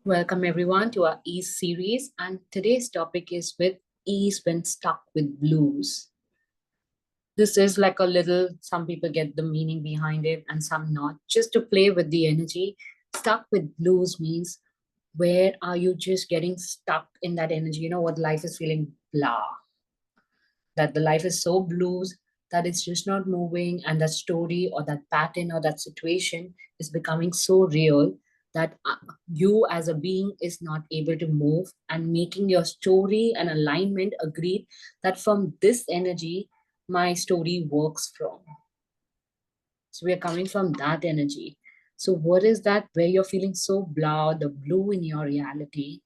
Welcome everyone to our Ease series, and today's topic is with ease when stuck with blues. This is like a little, some people get the meaning behind it and some not. Just to play with the energy, stuck with blues means where are you just getting stuck in that energy? You know what life is feeling blah, that the life is so blues that it's just not moving, and that story or that pattern or that situation is becoming so real that you as a being is not able to move, and making your story and alignment agreed that from this energy my story works from. So we are coming from that energy. So what is that where you're feeling so blah, the blue in your reality,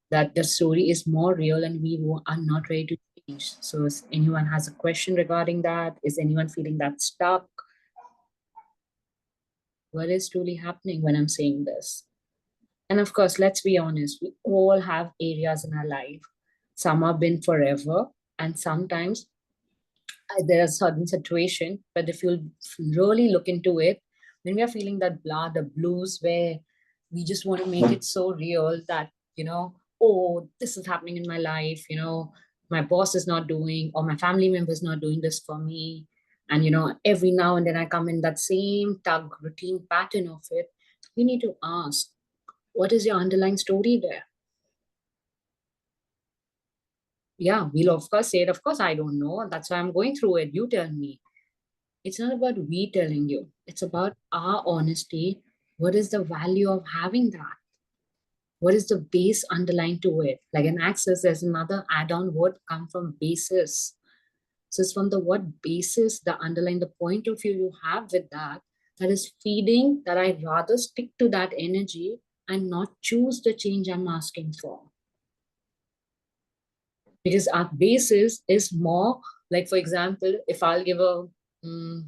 that the story is more real and we are not ready to change. So if anyone has a question regarding that, is anyone feeling that stuck? What is truly happening when I'm saying this? And of course, let's be honest, we all have areas in our life. Some have been forever, and sometimes there are certain situations, but if you really look into it, when we are feeling that blah, the blues, where we just want to make it so real that, oh, this is happening in my life, my boss is not doing, or my family member is not doing this for me. And, every now and then I come in that same tug routine pattern of it. We need to ask, what is your underlying story there? Yeah, we'll of course say it. Of course, I don't know. That's why I'm going through it. You tell me. It's not about we telling you, it's about our honesty. What is the value of having that? What is the base underlying to it? Like an access, there's another add-on word come from basis. So it's from the what basis, the underlying, the point of view you have with that, that is feeding that I rather stick to that energy and not choose the change I'm asking for. Because our basis is more like, for example, if I'll give a mm,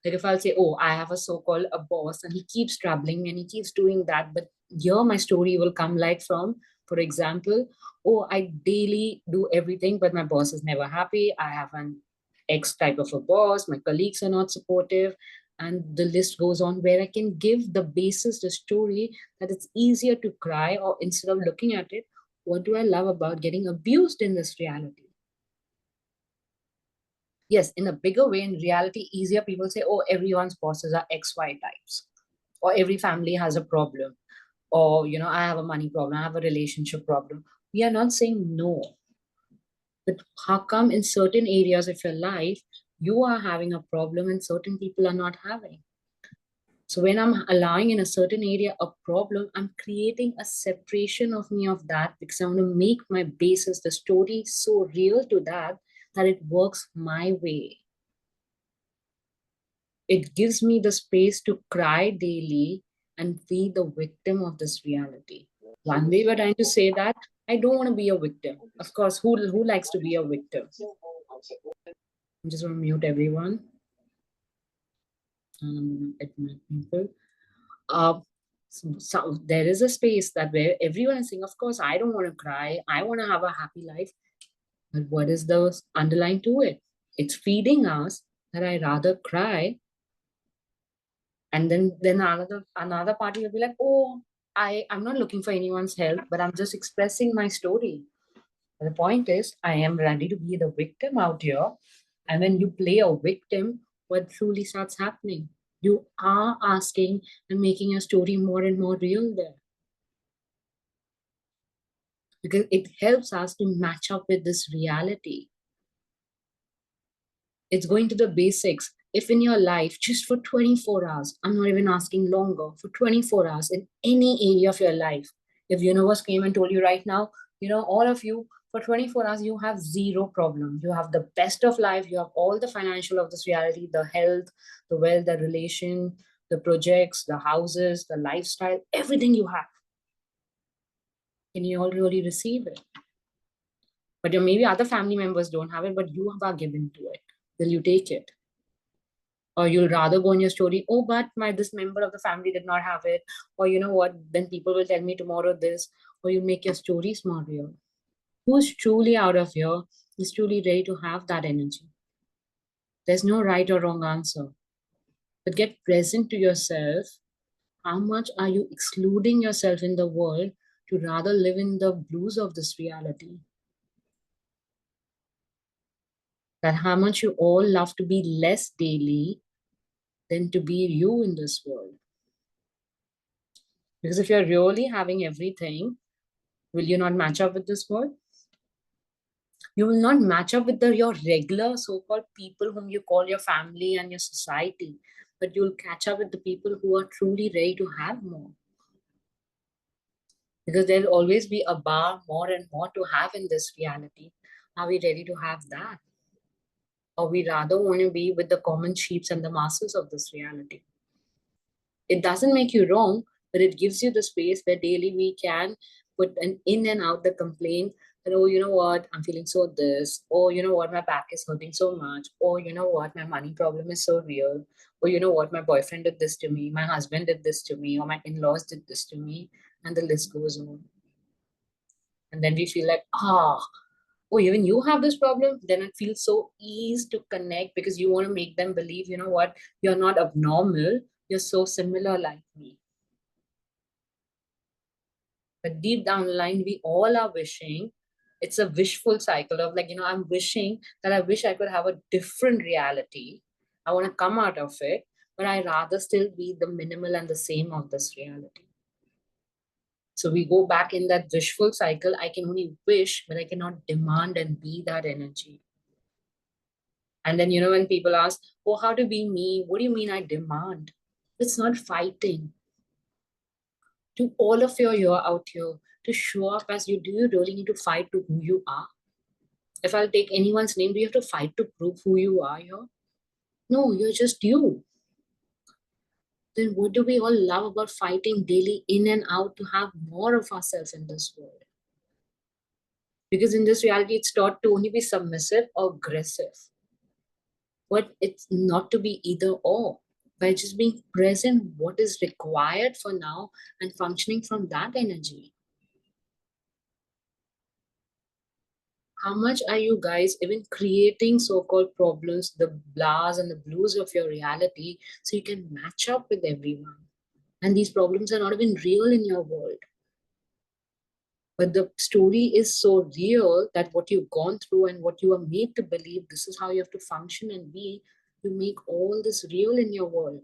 like if I'll say, oh, I have a so-called a boss and he keeps troubling me and he keeps doing that, but here my story will come like from, for example, oh, I daily do everything but my boss is never happy, I have an X type of a boss, my colleagues are not supportive, and the list goes on, where I can give the basis, the story, that it's easier to cry, or instead of looking at it, what do I love about getting abused in this reality? Yes, in a bigger way, in reality, easier people say, oh, everyone's bosses are XY types, or every family has a problem, or, I have a money problem, I have a relationship problem. We are not saying no, but how come in certain areas of your life, you are having a problem and certain people are not having? So when I'm allowing in a certain area a problem, I'm creating a separation of me of that, because I want to make my basis, the story, so real to that, that it works my way. It gives me the space to cry daily and be the victim of this reality. One way we're trying to say that I don't want to be a victim. Of course, who likes to be a victim? I'm just going to mute everyone. And I'm going to admit people. uh, so there is a space that where everyone is saying, of course, I don't want to cry. I want to have a happy life. But what is the underlying to it? It's feeding us that I rather cry. And then another party will be like, oh, I'm not looking for anyone's help, but I'm just expressing my story. The point is, I am ready to be the victim out here. And when you play a victim, what truly starts happening? You are asking and making your story more and more real there, because it helps us to match up with this reality. It's going to the basics. If in your life, just for 24 hours, I'm not even asking longer, for 24 hours in any area of your life, if universe came and told you right now, all of you, for 24 hours, you have zero problem. You have the best of life. You have all the financial of this reality, the health, the wealth, the relation, the projects, the houses, the lifestyle, everything you have. Can you all really receive it? But maybe other family members don't have it, but you are given to it. Will you take it? Or you'll rather go in your story, oh, but my this member of the family did not have it, or you know what, then people will tell me tomorrow this, or you make your stories more real. Who's truly out of here is truly ready to have that energy? There's no right or wrong answer, but get present to yourself. How much are you excluding yourself in the world to rather live in the blues of this reality. That how much you all love to be less daily than to be you in this world. Because if you're really having everything, will you not match up with this world? You will not match up with your regular so-called people whom you call your family and your society, but you'll catch up with the people who are truly ready to have more. Because there'll always be a bar more and more to have in this reality. Are we ready to have that? Or we rather want to be with the common sheeps and the masses of this reality? It doesn't make you wrong, but it gives you the space where daily we can put an in and out the complaint that, oh, you know what, I'm feeling so this, or you know what, my back is hurting so much, or you know what, my money problem is so real, or you know what, my boyfriend did this to me, my husband did this to me, or my in-laws did this to me, and the list goes on. And then we feel like, oh, even you have this problem, then it feels so easy to connect because you want to make them believe, you know what, you're not abnormal, you're so similar like me. But deep down the line, we all are wishing, it's a wishful cycle of like, I'm wishing that I wish I could have a different reality. I want to come out of it, but I rather still be the minimal and the same of this reality. So we go back in that wishful cycle. I can only wish, but I cannot demand and be that energy. And then, when people ask, oh, how to be me? What do you mean I demand? It's not fighting. To all of you're out here to show up as you, do you really need to fight to who you are? If I'll take anyone's name, do you have to fight to prove who you are here? No, you're just you. Then what do we all love about fighting daily in and out to have more of ourselves in this world? Because in this reality, it's taught to only be submissive or aggressive. But it's not to be either or. By just being present, what is required for now and functioning from that energy. How much are you guys even creating so-called problems, the blahs and the blues of your reality, so you can match up with everyone? And these problems are not even real in your world. But the story is so real that what you've gone through and what you are made to believe, this is how you have to function and be, you make all this real in your world.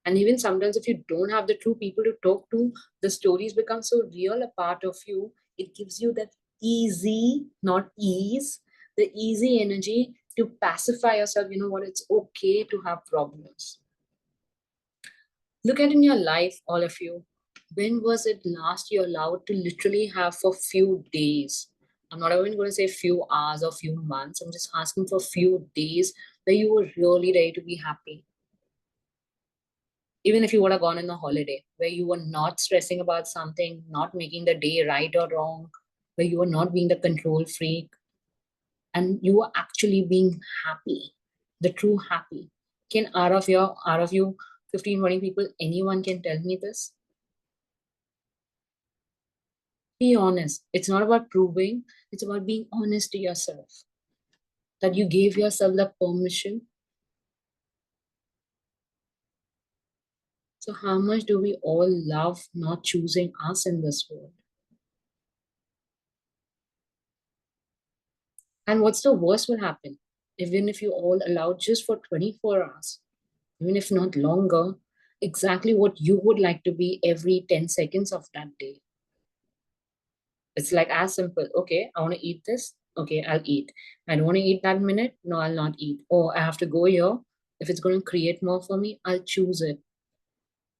And even sometimes if you don't have the true people to talk to, the stories become so real a part of you. It gives you that easy, not ease, the easy energy to pacify yourself. You know what? It's okay to have problems. Look at in your life, all of you. When was it last you allowed to literally have for few days? I'm not even going to say few hours or few months. I'm just asking for few days where you were really ready to be happy. Even if you would have gone on a holiday where you were not stressing about something, not making the day right or wrong, where you were not being the control freak, and you were actually being happy, the true happy. Can out of you 15, 20 people, anyone can tell me this? Be honest. It's not about proving, it's about being honest to yourself. That you gave yourself the permission. So how much do we all love not choosing us in this world? And what's the worst will happen? Even if you all allowed just for 24 hours, even if not longer, exactly what you would like to be every 10 seconds of that day. It's like as simple. Okay, I want to eat this. Okay, I'll eat. I don't want to eat that minute. No, I'll not eat. Or I have to go here. If it's going to create more for me, I'll choose it.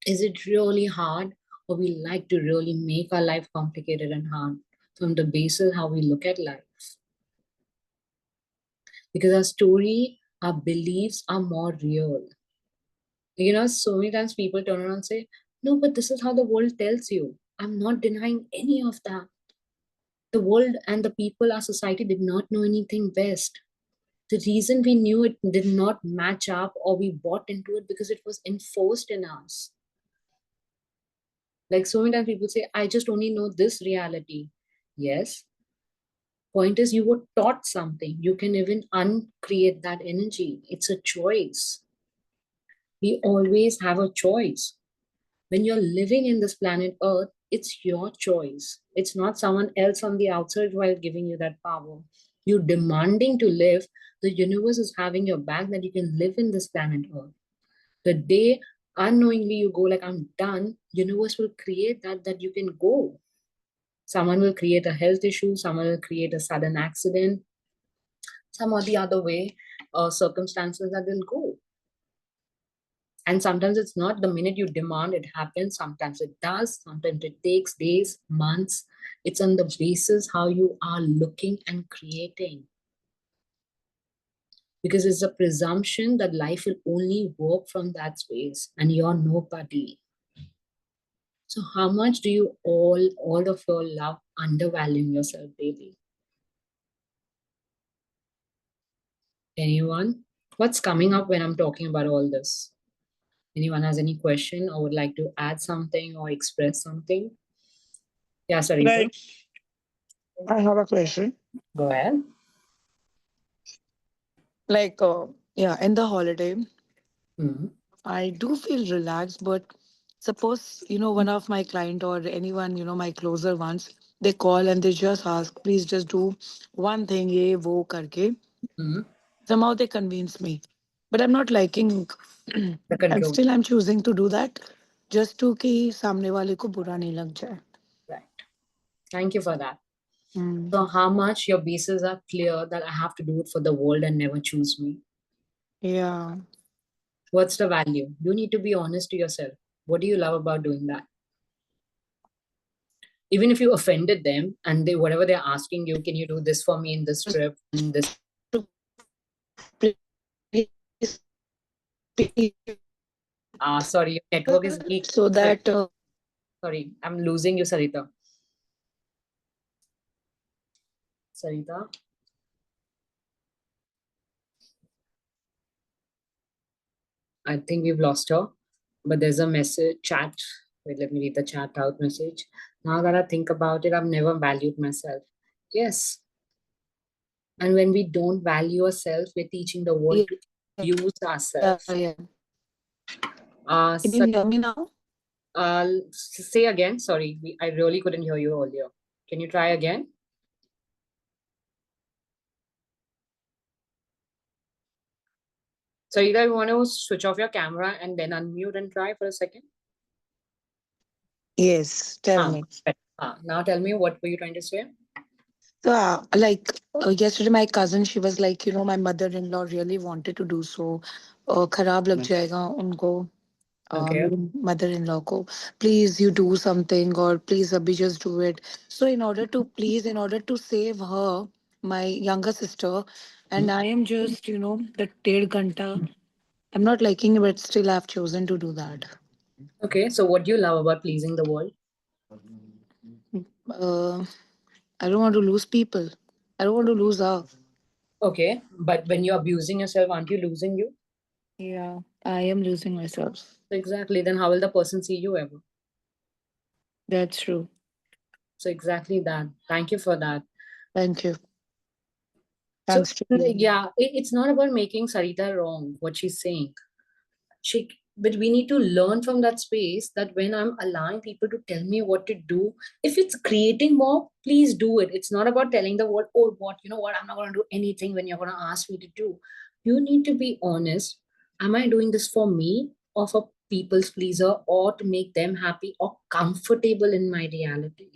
Is it really hard? Or we like to really make our life complicated and hard from the basis how we look at life? Because our story, our beliefs are more real. So many times people turn around and say, no, but this is how the world tells you. I'm not denying any of that. The world and the people, our society did not know anything best. The reason we knew it did not match up or we bought into it because it was enforced in us. Like so many times people say, I just only know this reality. Yes. Point is, you were taught something. You can even uncreate that energy. It's a choice. We always have a choice. When you're living in this planet Earth, it's your choice. It's not someone else on the outside while giving you that power. You're demanding to live. The universe is having your back that you can live in this planet Earth. The day unknowingly you go like, I'm done, universe will create that you can go. Someone will create a health issue, someone will create a sudden accident, some or the other way, circumstances that will go. And sometimes it's not the minute you demand it happens. Sometimes it does. Sometimes it takes days, months. It's on the basis how you are looking and creating. Because it's a presumption that life will only work from that space and you're nobody. So how much do you all of your love undervaluing yourself daily? Anyone? What's coming up when I'm talking about all this? Anyone has any question or would like to add something or express something? Yeah, Sarita, Like, I have a question. go ahead. Like, yeah, in the holiday, Mhm. I do feel relaxed, but suppose, one of my client or anyone, my closer ones, they call and they just ask, please just do one thing, ye, wo, karke. Mhm. Somehow they convince me. But I'm not liking, The and control. still I'm choosing to do that just to कि सामने वाले को बुरा नहीं लग जाए. Right. Thank you for that. Mm. So how much your bases are clear that I have to do it for the world and never choose me? Yeah. What's the value? You need to be honest to yourself. What do you love about doing that? Even if you offended them and they whatever they're asking you, can you do this for me in this trip, in this sorry, your network is weak. So that Sorry, I'm losing you, Sarita. Sarita. I think we've lost her. But there's a message chat. Wait, let me read the chat out message. Now that I think about it, I've never valued myself. Yes. And when we don't value ourselves, we're teaching the world yeah, to use yeah, ourselves. yeah. Can you So, hear me now? say again. Sorry, I really couldn't hear you earlier. Can you try again? So either you want to switch off your camera and then unmute and try for a second. Yes, tell Ah, me. now tell me what were you trying to say? So, yesterday, my cousin, she was like, my mother-in-law really wanted to do so. खराब लग जाएगा उनको Okay. मेरी mother-in-law को. Please, you do something, or please, abhi just do it. So, in order to save her, my younger sister, and I am just, the 1.5 घंटा. I'm not liking it, but still I've chosen to do that. Okay. So what do you love about pleasing the world? Uh, I don't want to lose people. I don't want to lose her. Okay. But when you're abusing yourself, aren't you losing you? Yeah, I am losing myself. So exactly. Then how will the person see you ever? That's true. So exactly that. Thank you for that. Thank you. So Thanks to you. yeah, it's not about making Sarita wrong, what she's saying. But we need to learn from that space that when I'm allowing people to tell me what to do, if it's creating more, please do it. It's not about telling the world, oh, what, you know what, I'm not going to do anything when you're going to ask me to do. You need to be honest. Am I doing this for me or for people's pleaser or to make them happy or comfortable in my reality?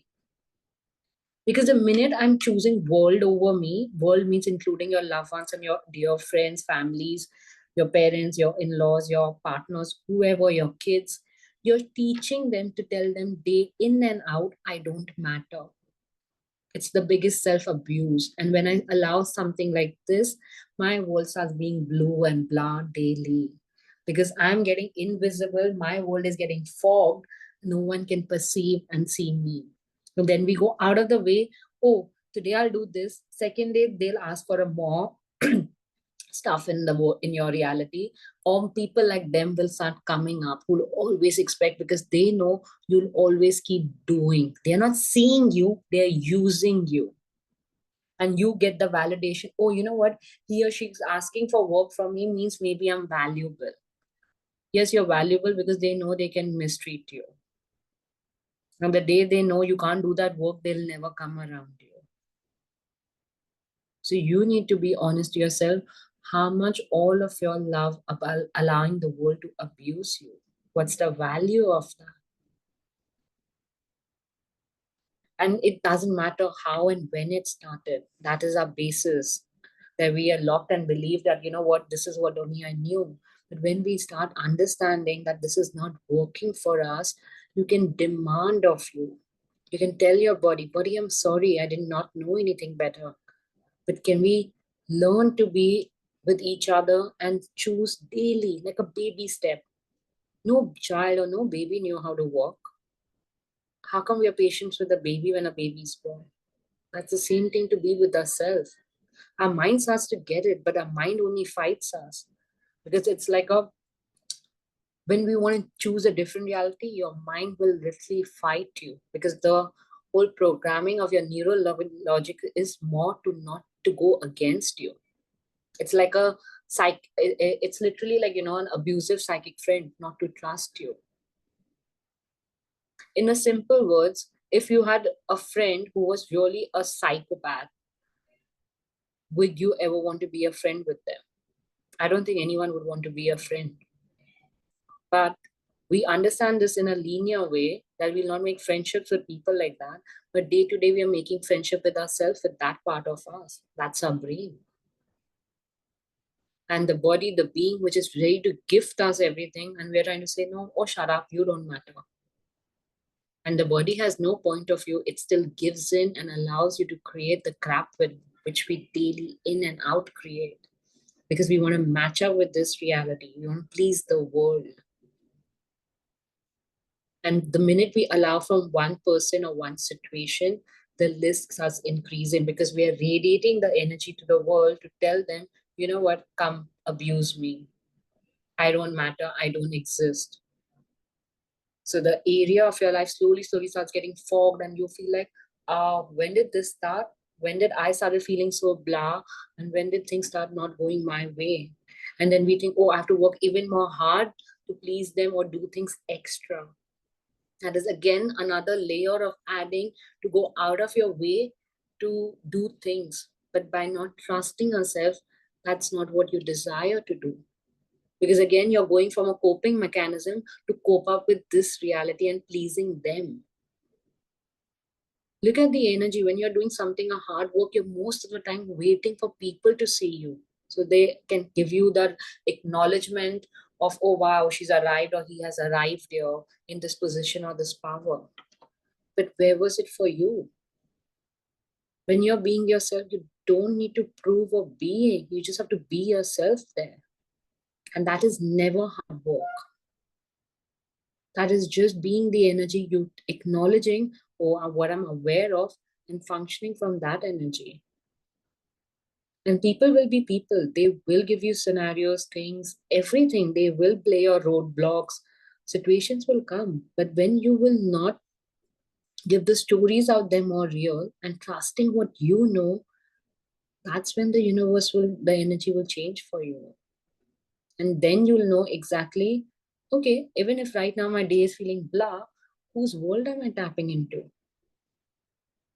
Because the minute I'm choosing world over me, world means including your loved ones and your dear friends, families, your parents, your in-laws, your partners, whoever, your kids, you're teaching them to tell them day in and out, I don't matter. It's the biggest self-abuse. And when I allow something like this, my world starts being blue and blah daily. Because I'm getting invisible, my world is getting fogged, no one can perceive and see me. And then we go out of the way. Oh, today I'll do this. Second day, they'll ask for a more stuff in in your reality, or people like them will start coming up who'll always expect because they know you'll always keep doing. They're not seeing you, they're using you. And you get the validation. Oh, you know what? He or she's asking for work from me means maybe I'm valuable. Yes, you're valuable because they know they can mistreat you. And the day they know you can't do that work, they'll never come around you. So you need to be honest to yourself how much all of your love about allowing the world to abuse you. What's the value of that? And it doesn't matter how and when it started. That is our basis. That we are locked and believe that, you know what, this is what only I knew. But when we start understanding that this is not working for us, you can demand of you. You can tell your body, I'm sorry, I did not know anything better. But can we learn to be with each other and choose daily, like a baby step? No child or no baby knew how to walk. How come we are patient with a baby when a baby is born? That's the same thing to be with ourselves. Our mind starts to get it, but our mind only fights us. Because it's like when we want to choose a different reality, your mind will literally fight you. Because the whole programming of your neural logic is more to not to go against you. It's like a it's literally like, an abusive psychic friend, not to trust you. In a simple words, if you had a friend who was really a psychopath, would you ever want to be a friend with them? I don't think anyone would want to be a friend. But we understand this in a linear way that we'll not make friendships with people like that. But day to day, we are making friendship with ourselves, with that part of us. That's our brain. And the body, the being which is ready to gift us everything. And we're trying to say, no, oh, shut up, you don't matter. And the body has no point of view. It still gives in and allows you to create the crap with which we daily in and out create. Because we want to match up with this reality. We want to please the world. And the minute we allow from one person or one situation, the list starts increasing because we are radiating the energy to the world to tell them, you know what, come abuse me. I don't matter. I don't exist. So the area of your life slowly starts getting fogged, and you feel like, when did this start? When did I started feeling so blah? And when did things start not going my way? And then we think, oh, I have to work even more hard to please them or do things extra. That is again another layer of adding to go out of your way to do things. But by not trusting yourself, that's not what you desire to do. Because again, you're going from a coping mechanism to cope up with this reality and pleasing them. Look at the energy when you're doing something, a hard work, you're most of the time waiting for people to see you. So they can give you that acknowledgement of, oh, wow, she's arrived or he has arrived here in this position or this power. But where was it for you? When you're being yourself, you don't need to prove or being. You just have to be yourself there. And that is never hard work. That is just being the energy, you acknowledging or what I'm aware of and functioning from that energy. And people will be people. They will give you scenarios, things, everything. They will play your roadblocks. Situations will come. But when you will not give the stories out there more real and trusting what you know, that's when the universe will, the energy will change for you. And then you'll know exactly, okay, even if right now my day is feeling blah, whose world am I tapping into?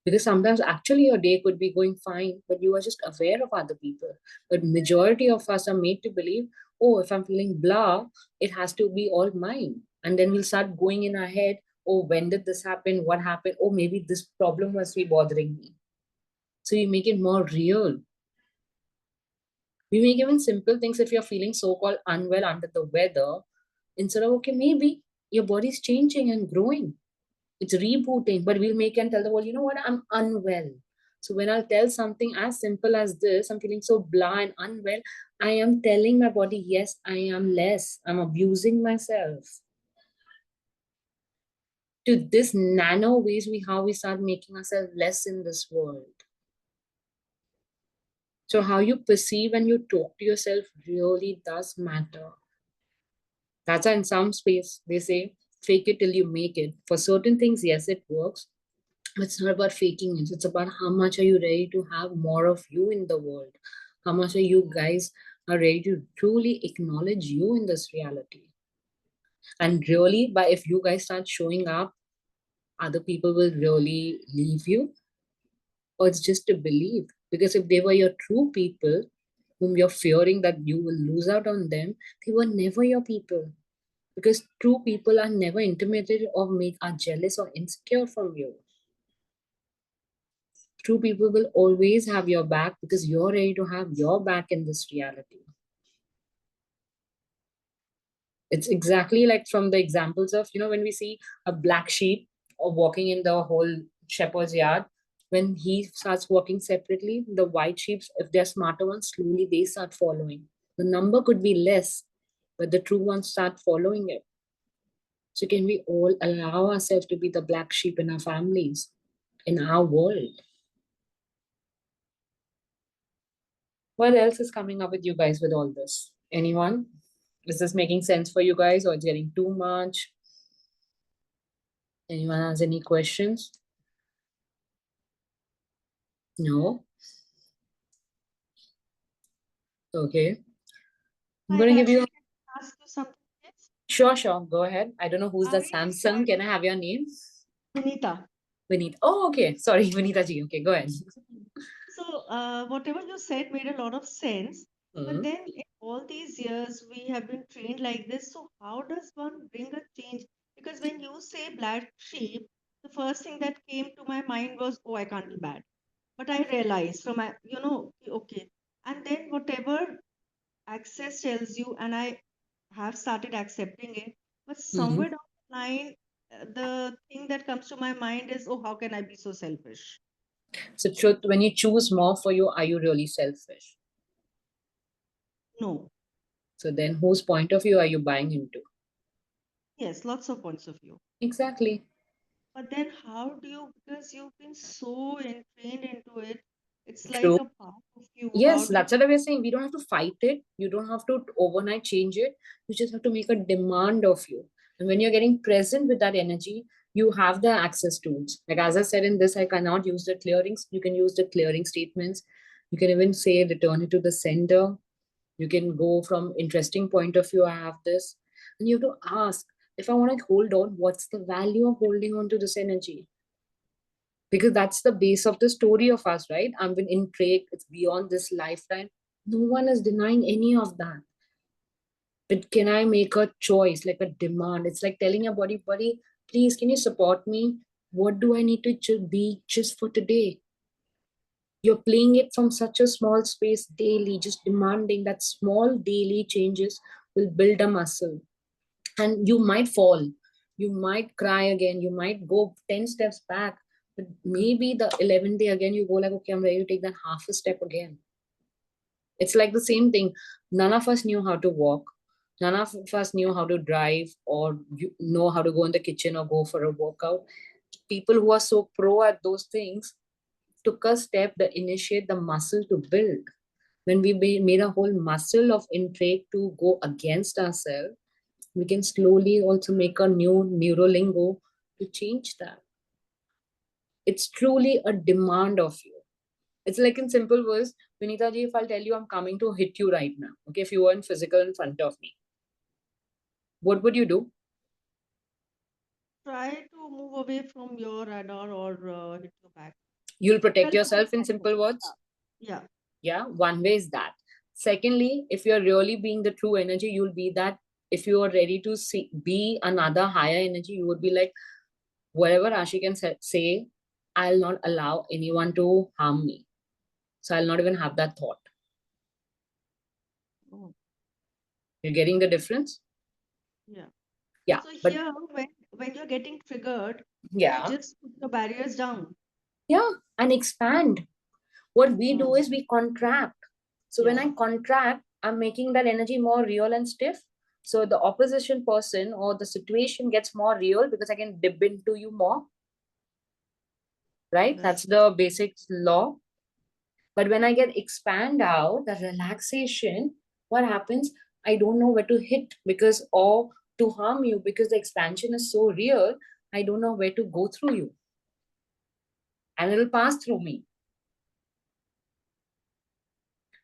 Because sometimes actually your day could be going fine, but you are just aware of other people. But majority of us are made to believe, oh, if I'm feeling blah, it has to be all mine. And then we'll start going in our head, oh, when did this happen? What happened? Oh, maybe this problem must be bothering me. So you make it more real. We make even simple things if you're feeling so-called unwell under the weather, instead of, okay, maybe your body's changing and growing. It's rebooting, but we'll make and tell the world, you know what, I'm unwell. So when I'll tell something as simple as this, I'm feeling so blah and unwell, I am telling my body, yes, I am less. I'm abusing myself. To this nano ways, how we start making ourselves less in this world. So how you perceive and you talk to yourself really does matter. That's why in some space they say, fake it till you make it. For certain things, yes, it works. But it's not about faking it. It's about how much are you ready to have more of you in the world? How much are you guys are ready to truly acknowledge you in this reality? And really, if you guys start showing up, other people will really leave you, or it's just a belief. Because if they were your true people, whom you're fearing that you will lose out on them, they were never your people. Because true people are never intimidated or are jealous or insecure from you. True people will always have your back because you're ready to have your back in this reality. It's exactly like from the examples of, when we see a black sheep or walking in the whole shepherd's yard, when he starts walking separately, the white sheep, if they're smarter ones, slowly they start following. The number could be less, but the true ones start following it. So can we all allow ourselves to be the black sheep in our families, in our world? What else is coming up with you guys with all this? Anyone? Is this making sense for you guys, or it's getting too much? Anyone has any questions? No? Okay. I'm Hi, going to give Rashi, you... can I ask you something? Yes. Sure. Go ahead. I don't know who's the I Samsung. Can I have your name? Vinita. Vinita. Oh, okay. Sorry, Vinita ji. Okay, go ahead. So, whatever you said made a lot of sense. But Hmm. then, in all these years, we have been trained like this. So, how does one bring a change? Because when you say black sheep, the first thing that came to my mind was, oh, I can't be bad. But I realized from my, okay. And then whatever access tells you, and I have started accepting it. But Hmm. somewhere down the line, the thing that comes to my mind is, oh, how can I be so selfish? So, truth, when you choose more for you, are you really selfish? No. So then whose point of view are you buying into? Yes, lots of points of view. Exactly. But then how do you, because you've been so entrained into it, it's like True. a part of you. How Yes, do you, that's what I was saying. We don't have to fight it. You don't have to overnight change it. You just have to make a demand of you. And when you're getting present with that energy, you have the access tools. Like as I said in this, I cannot use the clearings. You can use the clearing statements. You can even say return it to the sender. You can go from interesting point of view. I have this. And you have to ask, if I want to hold on, what's the value of holding on to this energy? Because that's the base of the story of us, right? I'm been in trade, it's beyond this lifetime. No one is denying any of that. But can I make a choice, like a demand? It's like telling your body, please, can you support me? What do I need to be just for today? You're playing it from such a small space daily, just demanding that small daily changes will build a muscle. And you might fall, you might cry again, you might go 10 steps back, but maybe the 11th day again you go like, okay, I'm ready to take that half a step again. It's like the same thing. None of us knew how to walk, none of us knew how to drive, or you know how to go in the kitchen or go for a workout. People who are so pro at those things took a step to initiate the muscle to build. When we made a whole muscle of intake to go against ourselves, we can slowly also make a new neurolingo to change that. It's truly a demand of you. It's like in simple words, Vinita ji, if I'll tell you I'm coming to hit you right now, okay, if you were in physical in front of me, what would you do? try to move away from your radar or hit your back? You'll protect Well, I yourself in said so. simple words. Yeah. Yeah, one way is that. Secondly, if you're really being the true energy, you'll be that. If you are ready to be another higher energy, you would be like, whatever Rashi can say, I'll not allow anyone to harm me. So I'll not even have that thought. Oh, You're getting the difference? yeah. Yeah. So But here, when you're getting triggered, you yeah, just put your barriers down. yeah, and expand. What we do Hmm. is we contract. So when Yeah. I contract, I'm making that energy more real and stiff. So the opposition person or the situation gets more real because I can dip into you more, right? That's That's the basic law. But when I get expand out, the relaxation, what happens? I don't know where to hit because, or to harm you, because the expansion is so real, I don't know where to go through you, and it'll pass through me.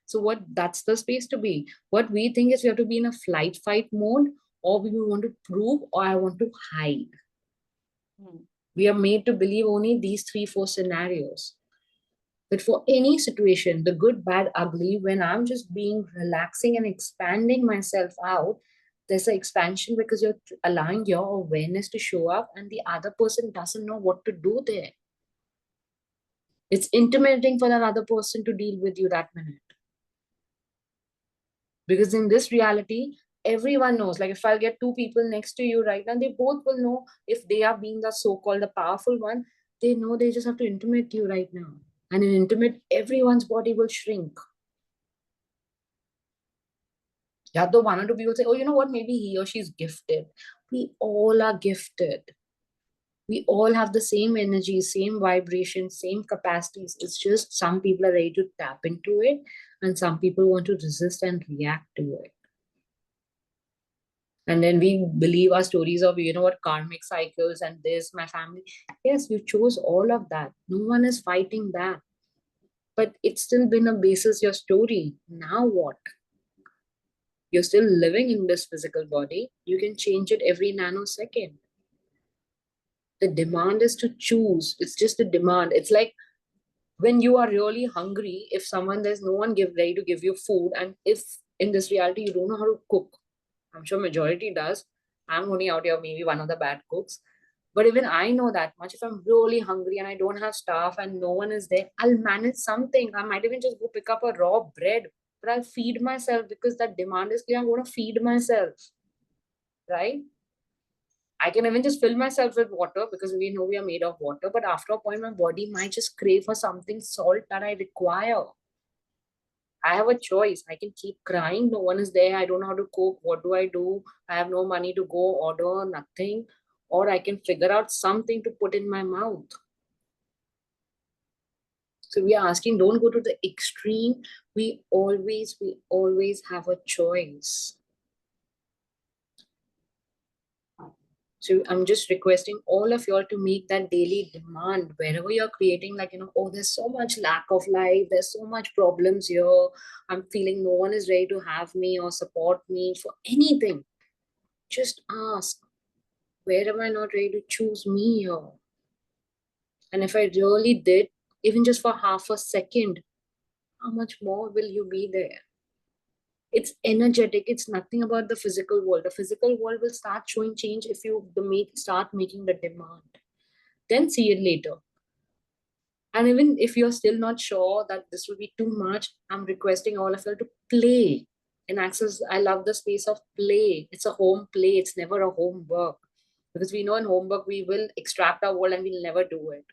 So what, that's the space to be. What we think is we have to be in a flight fight mode, or we want to prove, or I want to hide. Hmm. We are made to believe only these 3-4 scenarios. But for any situation, the good, bad, ugly, when I'm just being relaxing and expanding myself out, there's an expansion because you're allowing your awareness to show up and the other person doesn't know what to do there. It's intimidating for that other person to deal with you that minute. Because in this reality, everyone knows, like if I'll get 2 people next to you right now, they both will know if they are being the so-called the powerful one, they know they just have to intimidate you right now. And in intimate, everyone's body will shrink. Yeah, though one or two people say, oh, you know what, maybe he or she's gifted. We all are gifted. We all have the same energy, same vibration, same capacities. It's just some people are ready to tap into it and some people want to resist and react to it. And then we believe our stories of, you know what, karmic cycles and this, my family. Yes, you chose all of that. No one is fighting that. But it's still been a basis, your story. Now what? You're still living in this physical body. You can change it every nanosecond. The demand is to choose. It's just a demand. It's like when you are really hungry, if someone, there's no one ready to give you food, and if in this reality you don't know how to cook, I'm sure majority does. I'm only out here maybe one of the bad cooks. But even I know that much. If I'm really hungry and I don't have staff and no one is there, I'll manage something. I might even just go pick up a raw bread, but I'll feed myself because that demand is clear. I'm going to feed myself, right? I can even just fill myself with water because we know we are made of water. But after a point, my body might just crave for something salt that I require. I have a choice. I can keep crying. No one is there. I don't know how to cook. What do I do? I have no money to go order, nothing. Or I can figure out something to put in my mouth. So we are asking, don't go to the extreme. We always have a choice. So I'm just requesting all of y'all to make that daily demand wherever you're creating, like, you know, oh, there's so much lack of life. There's so much problems here. I'm feeling no one is ready to have me or support me for anything. Just ask, where am I not ready to choose me here? And if I really did, even just for half a second, how much more will you be there? It's energetic. It's nothing about the physical world. The physical world will start showing change if you start making the demand. Then see it later. And even if you're still not sure that this will be too much, I'm requesting all of you to play. In Access, I love the space of play. It's a home play. It's never a homework. Because we know in homework, we will extract our world and we'll never do it.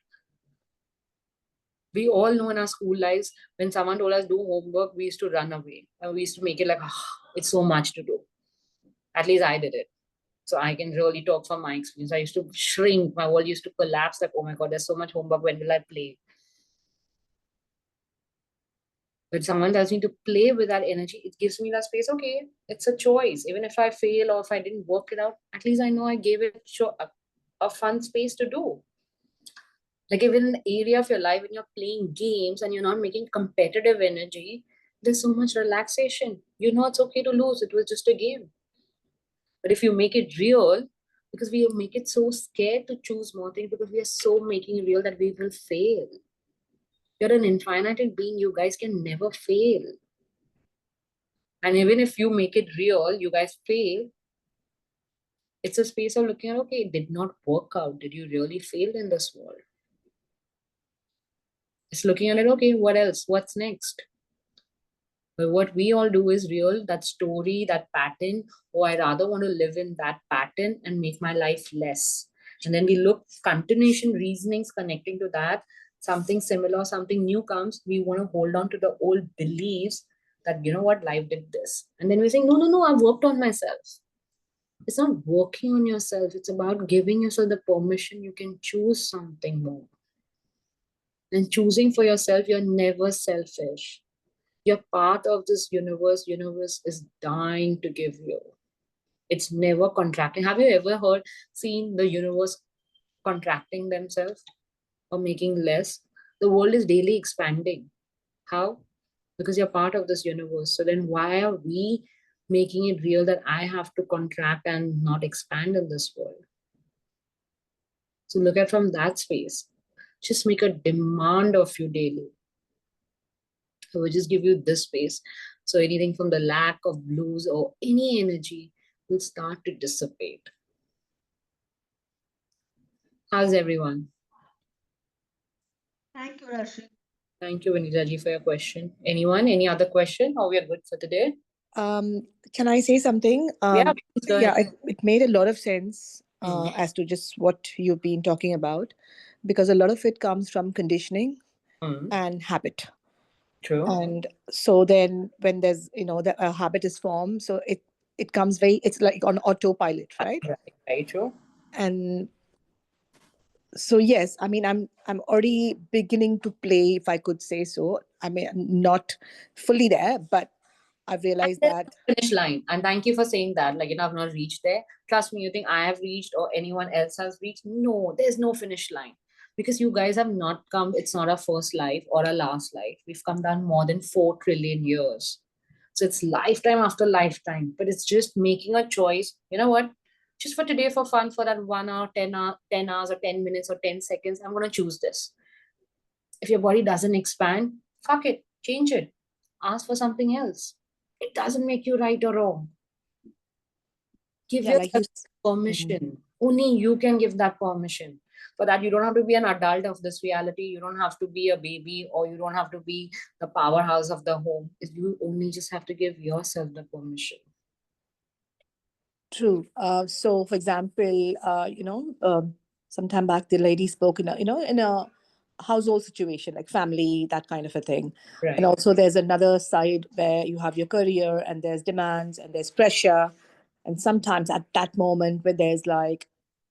We all know in our school lives, when someone told us do homework, we used to run away. And we used to make it like, oh, it's so much to do. At least I did it. So I can really talk from my experience. I used to shrink. My world used to collapse like, oh my God, there's so much homework. When will I play? But someone tells me to play with that energy, it gives me that space. Okay, it's a choice. Even if I fail or if I didn't work it out, at least I know I gave it a fun space to do. Like even in the area of your life when you're playing games and you're not making competitive energy, there's so much relaxation. You know it's okay to lose. It was just a game. But if you make it real, because we make it so scared to choose more things because we are so making it real that we will fail. You're an infinite being. You guys can never fail. And even if you make it real, you guys fail. It's a space of looking at, okay, it did not work out. Did you really fail in this world? It's looking at it, okay, what else? What's next? But what we all do is real, that story, that pattern, or I rather want to live in that pattern and make my life less. And then we look continuation reasonings connecting to that, something similar, something new comes, we want to hold on to the old beliefs that, you know what, life did this. And then we're saying, no, I've worked on myself. It's not working on yourself. It's about giving yourself the permission you can choose something more. And choosing for yourself, you're never selfish. You're part of this universe. Universe is dying to give you. It's never contracting. Have you ever seen the universe contracting themselves or making less? The world is daily expanding. How? Because you're part of this universe. So then why are we making it real that I have to contract and not expand in this world. So look at from that space. Just make a demand of you daily. I will just give you this space. So anything from the lack of blues or any energy will start to dissipate. How's everyone? Thank you, Rashi. Thank you, Vanita ji, for your question. Anyone? Any other question? Or we are good for today? Can I say something? Yeah, please go Yeah, ahead. it made a lot of sense Mhm. as to just what you've been talking about, because a lot of it comes from conditioning Mhm. and habit. True. And so then when there's, a habit is formed, so it comes it's like on autopilot, right? Right, very true. And so yes, I mean, I'm already beginning to play, if I could say so. I mean, I'm not fully there, but I've realized There's that. no finish line. And thank you for saying that. Like, I've not reached there. Trust me, you think I have reached or anyone else has reached? No, there's no finish line. Because you guys have not come, it's not our first life or our last life. We've come down more than 4 trillion years. So it's lifetime after lifetime. But it's just making a choice. You know what? Just for today, for fun, for that 1 hour, 10 hours, or 10 minutes, or 10 seconds, I'm going to choose this. If your body doesn't expand, fuck it, change it. Ask for something else. It doesn't make you right or wrong. Give Yeah, like you. yourself permission. Only you can give that permission. For that, you don't have to be an adult of this reality. You don't have to be a baby, or you don't have to be the powerhouse of the home. You only just have to give yourself the permission. True. So, for example, some time back, the lady spoke in a household situation, like family, that kind of a thing. And Right. also, there's another side where you have your career, and there's demands, and there's pressure. And sometimes at that moment, when there's like,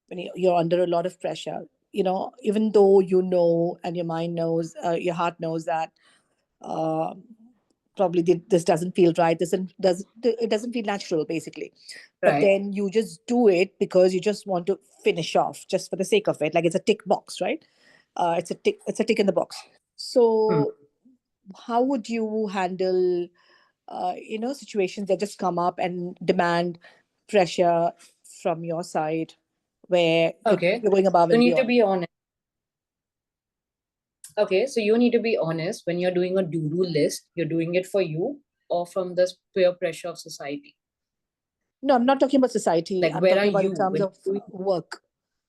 when you're under a lot of pressure, even though and your mind knows, your heart knows that uh, probably this doesn't feel right, it doesn't feel natural, basically. But Right. then you just do it because you just want to finish off, just for the sake of it, like it's a tick box, right? It's a tick in the box. Hmm. So how would you handle situations that just come up and demand pressure from your side, where Okay. you're going above You and need to beyond? be honest. Okay, so you need to be honest when you're doing a do-do list. You're doing it for you or from the peer pressure of society. No, I'm not talking about society. Like, I'm where are talking about in you terms when of you're doing? work.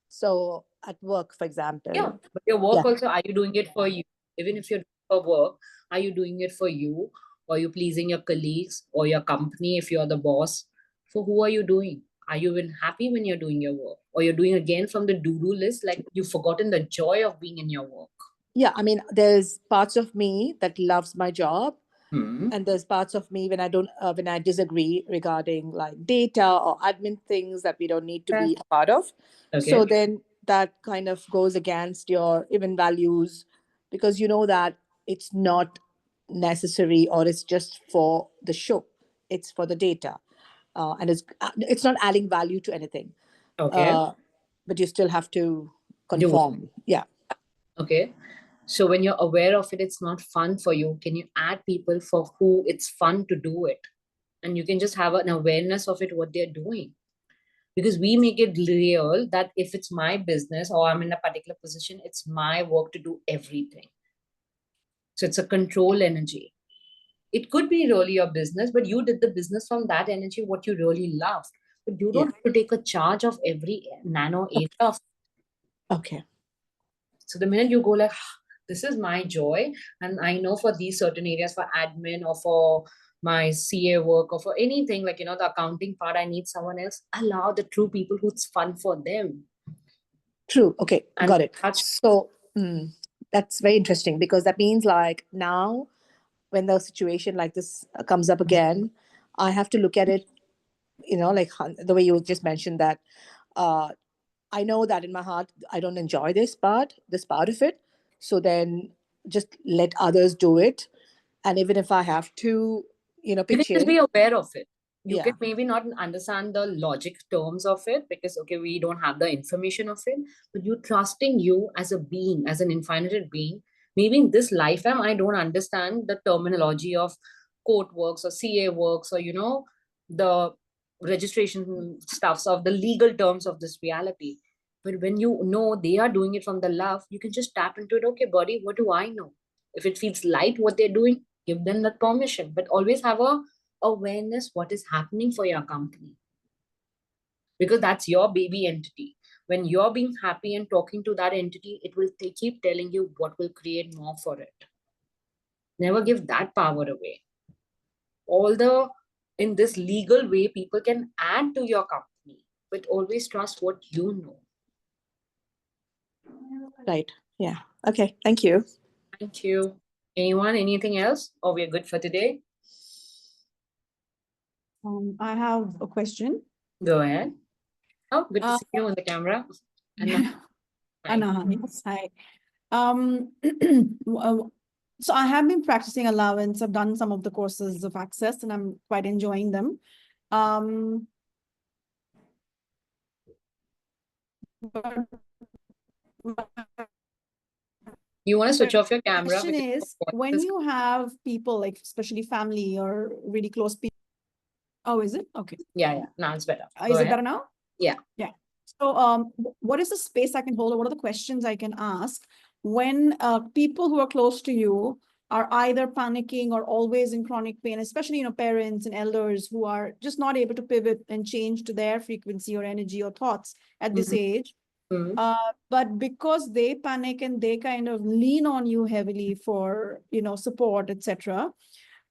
So at work, for Yeah, example. but your work Yeah. also, are you doing it for you? Even if you're doing for work, are you doing it for you? Or are you pleasing your colleagues or your company if you're the boss? For who are you doing? Are you even happy when you're doing your work? Or you're doing again from the do-do list, like you've forgotten the joy of being in your work? Yeah, I mean, there's parts of me that loves my job, Hmm. and there's parts of me when I disagree regarding like data or admin things that we don't need to be a part of. So Okay. then that kind of goes against your even values, because you know that it's not necessary, or it's just for the show, it's for the data, and it's not adding value to anything. Okay. But you still have to Do it. conform. Yeah. Okay. So when you're aware of it, it's not fun for you. Can you add people for who it's fun to do it? And you can just have an awareness of it, what they're doing. Because we make it real that if it's my business or I'm in a particular position, it's my work to do everything. So it's a control energy. It could be really your business, but you did the business from that energy, what you really loved. But you don't Yeah. have to take a charge of every nano area of. Okay. So the minute you go like, this is my joy, and I know for these certain areas, for admin or for my CA work or for anything like, the accounting part, I need someone else. Allow the true people who's fun for them. True. Okay. And Got it. touch. So that's very interesting, because that means like now when the situation like this comes up again, I have to look at it, like the way you just mentioned that. Uh, I know that in my heart, I don't enjoy this part of it. So then just let others do it. And even if I have to, You can pitch just be in. aware of it. You can Yeah. maybe not understand the logic terms of it because, okay, we don't have the information of it, but you trusting you as a being, as an infinite being. Maybe in this lifetime, I don't understand the terminology of court works or CA works or, the registration stuffs of the legal terms of this reality. But when you know they are doing it from the love, you can just tap into it. Okay, buddy, what do I know? If it feels light what they're doing, give them that permission. But always have a awareness what is happening for your company. Because that's your baby entity. When you're being happy and talking to that entity, it will keep telling you what will create more for it. Never give that power away. Although in this legal way, people can add to your company, but always trust what you know. Right. Yeah. Okay. Thank you. Thank you. Anyone, anything else? Or we're good for today? I have a question. Go ahead. Oh, good to see you on the camera. Anna. Hi. Anna, yes, hi. So I have been practicing allowance. I've done some of the courses of Access and I'm quite enjoying them. But You want to switch off your camera? question because is, your voice when is- you have people, like especially family or really close people. Oh, is it? Okay. Yeah, now it's better. Go Is it ahead. better now? Yeah. Yeah. So what is the space I can hold, or what are the questions I can ask when people who are close to you are either panicking or always in chronic pain, especially, parents and elders who are just not able to pivot and change to their frequency or energy or thoughts at this age. Mhm. But because they panic and they kind of lean on you heavily for, support, etc.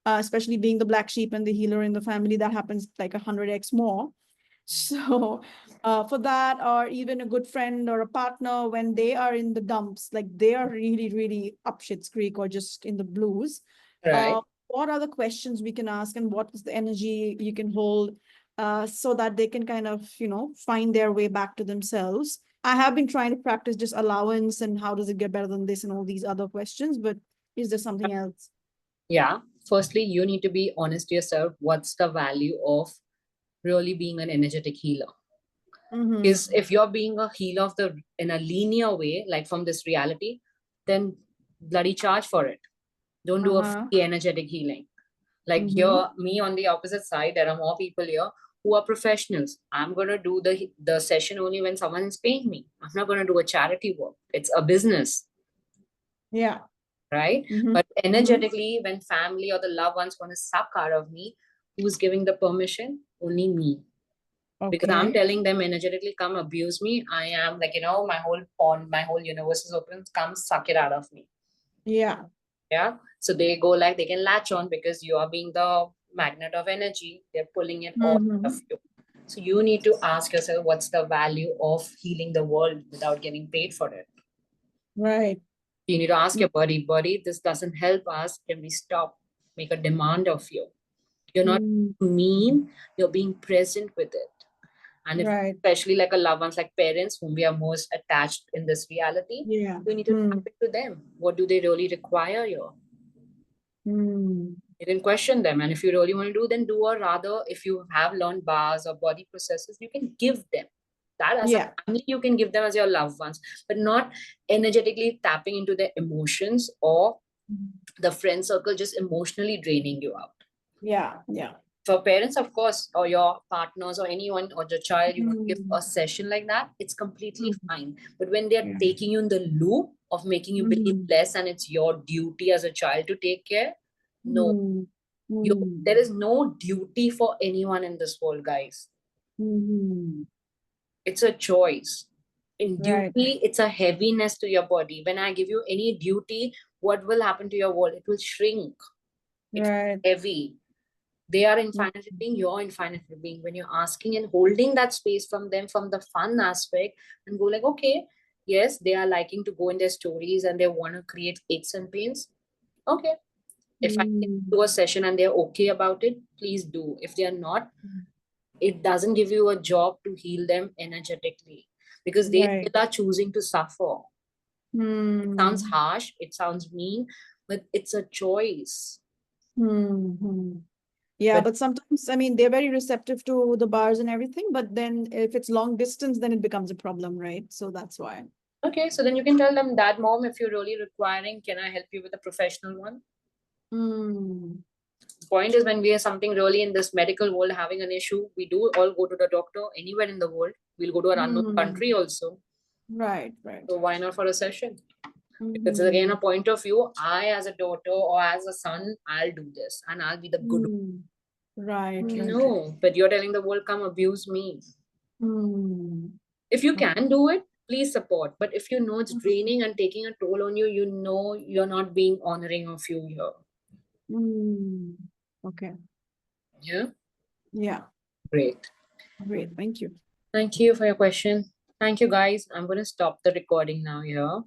Especially being the black sheep and the healer in the family, that happens like 100x more. So for that, or even a good friend or a partner, when they are in the dumps, like they are really, really up shit's creek or just in the blues, Right. what are the questions we can ask and what is the energy you can hold so that they can kind of, find their way back to themselves? I have been trying to practice just allowance and how does it get better than this and all these other questions, but is there something else? Yeah. Firstly, you need to be honest to yourself. What's the value of really being an energetic healer? Mhm. Is if you're being a healer of the in a linear way, like from this reality, then bloody charge for it. Don't do a free energetic healing. Like here, me on the opposite side, there are more people here who are professionals. I'm gonna do the session only when someone is paying me. I'm not gonna do a charity work. It's a business, Yeah. right? Mhm. But energetically, when family or the loved ones want to suck out of me, who's giving the permission? Only me. Because I'm Okay. telling them energetically, come abuse me. I am like, my whole pond, my whole universe is open. Come suck it out of me. Yeah. Yeah. So they go like they can latch on because you are being the magnet of energy. They're pulling it all out of you. So you need to ask yourself, what's the value of healing the world without getting paid for it? Right. You need to ask your buddy, this doesn't help us. Can we stop? Make a demand of you. You're not mean, you're being present with it. And if, Right. especially like a loved ones, like parents whom we are most attached in this reality, Yeah. we need to tap into them. What do they really require you? You can question them. And if you really want to do, then do, or rather, if you have learned bars or body processes, you can give them. That as Yeah. a family, you can give them as your loved ones, but not energetically tapping into their emotions or the friend circle just emotionally draining you out. Yeah. Yeah. For parents, of course, or your partners or anyone or your child, you want to give a session like that, it's completely fine. But when they're taking you in the loop of making you believe less and it's your duty as a child to take care, no. There is no duty for anyone in this world, guys. It's a choice. In Right. duty, it's a heaviness to your body. When I give you any duty, what will happen to your world? It will shrink. It's Right. heavy. They are infinite being, you're infinite being. When you're asking and holding that space from them, from the fun aspect, and go like, okay, yes, they are liking to go in their stories and they want to create aches and pains. Okay. If I can do a session and they're okay about it, please do. If they are not, it doesn't give you a job to heal them energetically because they Right. are choosing to suffer. It sounds harsh, it sounds mean, but it's a choice. Yeah, But- but sometimes, I mean, they're very receptive to the bars and everything, but then if it's long distance, then it becomes a problem, right? So that's why. Okay, so then you can tell them, Dad, Mom, if you're really requiring, can I help you with a professional one? point is when we are something really in this medical world having an issue, we do all go to the doctor anywhere in the world. We'll go to an unknown country also. Right, right. So why not for a session? It's again a point of view. I, as a daughter or as a son, I'll do this and I'll be the good one. Right, right. No, but you're telling the world, come abuse me. Mm. If you can do it, please support. But if you know it's draining and taking a toll on you, you know you're not being honoring of you here. Mm. Okay. Yeah. Yeah. Great. Great. Thank you. Thank you for your question. Thank you, guys. I'm going to stop the recording now here.